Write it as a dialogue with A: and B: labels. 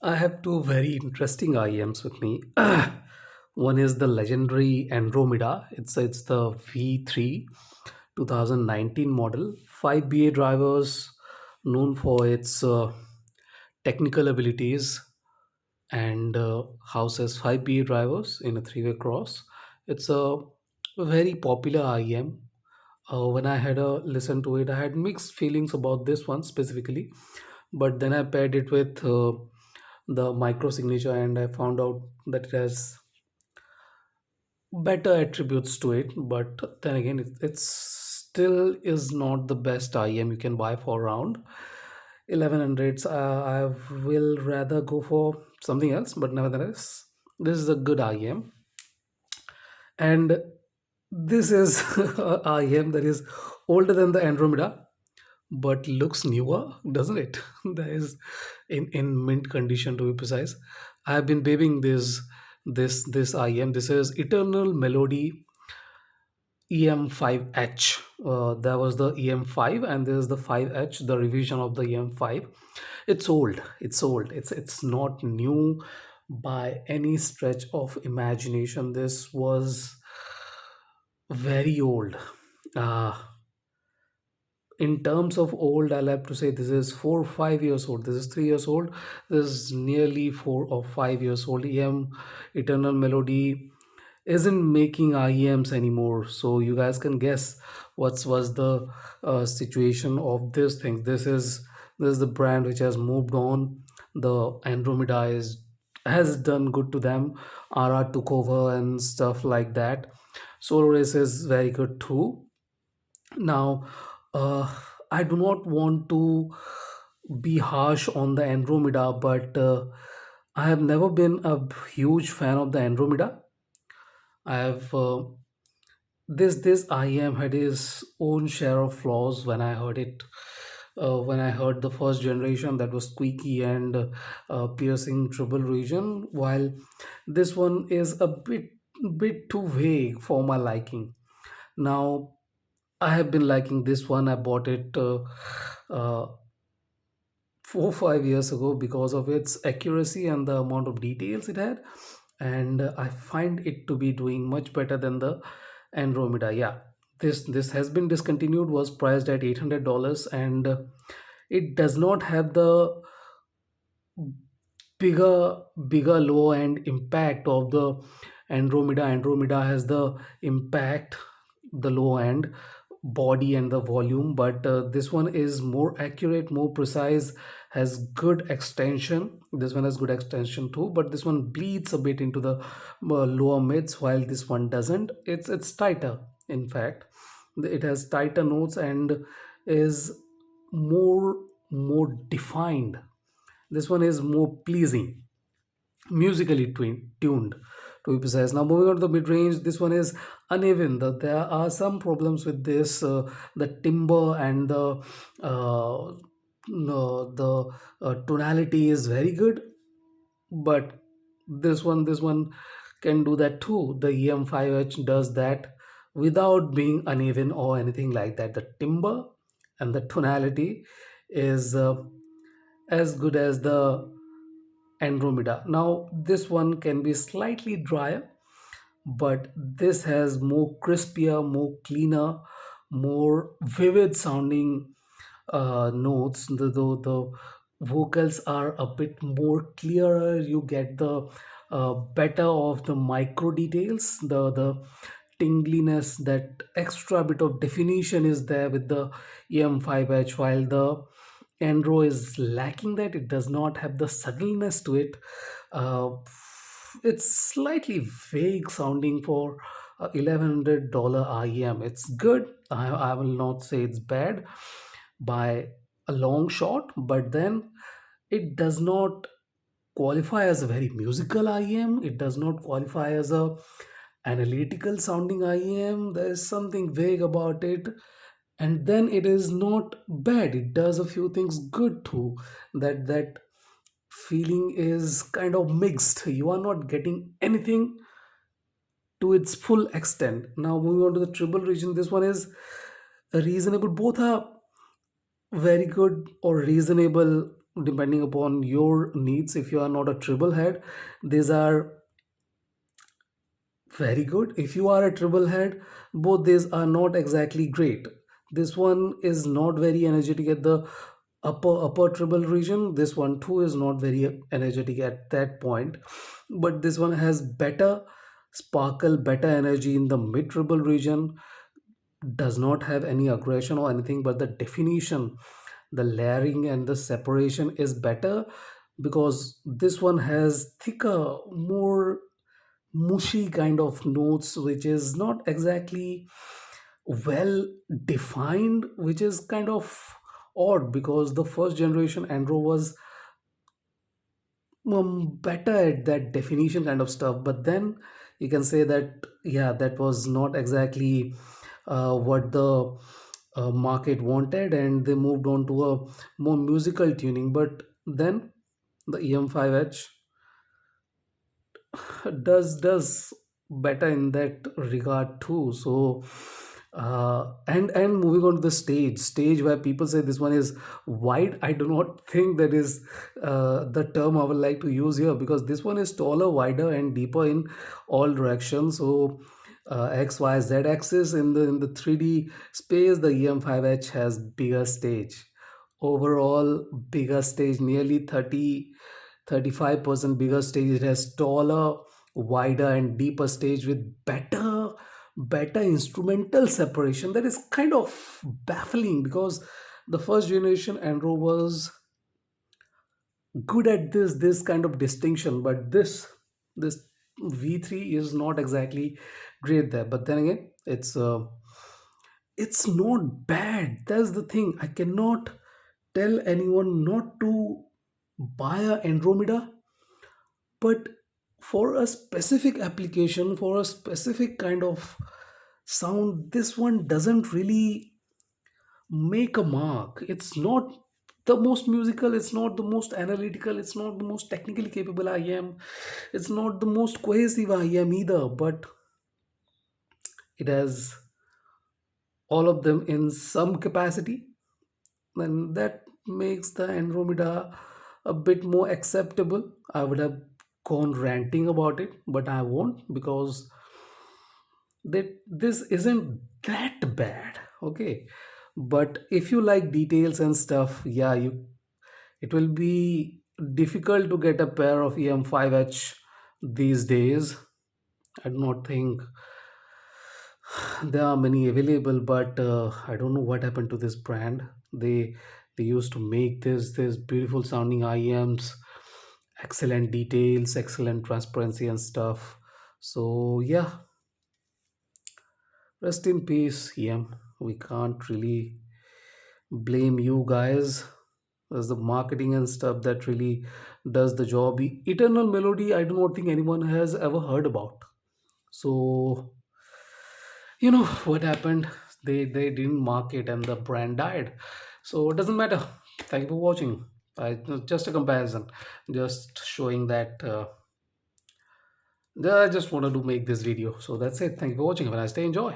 A: I have two very interesting IEMs with me. One is the legendary Andromeda. It's the V3 2019 model. 5BA drivers known for its technical abilities and houses 5BA drivers in a three-way cross. It's a very popular IEM. When I had a listen to it, I had mixed feelings about this one specifically, but then I paired it with the micro signature and I found out that it has better attributes to it. But then again, it's still is not the best IEM you can buy for around 1100s. I will rather go for something else, but nevertheless, this is a good IEM. And this is a IEM that is older than the Andromeda but looks newer, doesn't it? That is in mint condition, to be precise. I have been babying this IM. This is Eternal Melody EM-5H. There was the EM-5 and there is the 5H, the revision of the EM-5. It's old. It's old. It's not new by any stretch of imagination. This was very old. Uh, in terms of old, I'll have to say this is 4 or 5 years old. This is 3 years old. This is nearly 4 or 5 years old. Eternal Melody isn't making IEMs anymore. So you guys can guess what's was the situation of this thing. This is the brand which has moved on. The Andromeda is has done good to them. RR took over and stuff like that. Solo Race is very good too. Now, I do not want to be harsh on the Andromeda, but I have never been a huge fan of the Andromeda. I have this IM had his own share of flaws when I heard it. When I heard the first generation, that was squeaky and piercing treble region, while this one is a bit too vague for my liking. Now, I have been liking this one. I bought it uh, 4 5 years ago because of its accuracy and the amount of details it had, and I find it to be doing much better than the Andromeda. Yeah, this has been discontinued. Was priced at $800, and it does not have the bigger low end impact of the Andromeda has the impact, the low end body and the volume, but this one is more accurate, more precise, has good extension. This one has good extension too, but this one bleeds a bit into the lower mids, while this one doesn't. It's tighter. In fact, it has tighter notes and is more defined. This one is more pleasing, musically tuned, to be precise. Now moving on to the mid-range, this one is uneven. There are some problems with this. The timbre and no, the tonality is very good, but this one can do that too. The EM-5H does that without being uneven or anything like that. The timbre and the tonality is as good as the Andromeda. Now, this one can be slightly drier, but this has more crispier, more cleaner, more vivid sounding notes. The vocals are a bit more clearer. You get the better of the micro details, the tingliness, that extra bit of definition is there with the EM5H, while the Andro is lacking that. It does not have the subtleness to it. uh, it's slightly vague sounding for $1100 IEM. It's good. I will not say it's bad by a long shot, but then it does not qualify as a very musical IEM. It does not qualify as a analytical sounding IEM. There is something vague about it, and then it is not bad. It does a few things good too. That feeling is kind of mixed. You are not getting anything to its full extent. Now moving on to the triple region, this one is reasonable. Both are very good or reasonable depending upon your needs. If you are not a triple head, these are very good. If you are a triple head, both these are not exactly great. This one is not very energetic at the upper triple region. This one too is not very energetic at that point, but this one has better sparkle, better energy in the mid triple region. Does not have any aggression or anything, but the definition, the layering and the separation is better, because this one has thicker, more mushy kind of notes, which is not exactly well defined, which is kind of odd, because the first generation Andro was better at that definition kind of stuff. But then you can say that, yeah, that was not exactly what the market wanted, and they moved on to a more musical tuning. But then the EM-5H does better in that regard too. So and moving on to the stage where people say this one is wide, I do not think that is the term I would like to use here, because this one is taller, wider and deeper in all directions. So x y z axis, in the 3D space, the EM-5H has bigger stage, overall bigger stage, nearly 35% bigger stage. It has taller, wider and deeper stage with better instrumental separation. That is kind of baffling, because the first generation Andro was good at this kind of distinction, but this V3 is not exactly great there. But then again, it's not bad. That's the thing. I cannot tell anyone not to buy a Andromeda, but for a specific application, for a specific kind of sound, this one doesn't really make a mark. It's not the most musical, it's not the most analytical, it's not the most technically capable IEM, it's not the most cohesive IEM either, but it has all of them in some capacity, and that makes the Andromeda a bit more acceptable. I would have gone ranting about it, but I won't, because that this isn't that bad. Okay, but if you like details and stuff, yeah, you it will be difficult to get a pair of EM-5H these days. I do not think there are many available, but I don't know what happened to this brand. They used to make this beautiful sounding IEMs, excellent details, excellent transparency and stuff. So yeah, rest in peace, EM. We can't really blame you guys. There's the marketing and stuff that really does the job. Eternal Melody, I do not think anyone has ever heard about. So you know what happened, they didn't market and the brand died. So it doesn't matter. Thank you for watching. Just a comparison, just showing that I just wanted to make this video. So that's it. Thank you for watching. Have a nice day. Enjoy.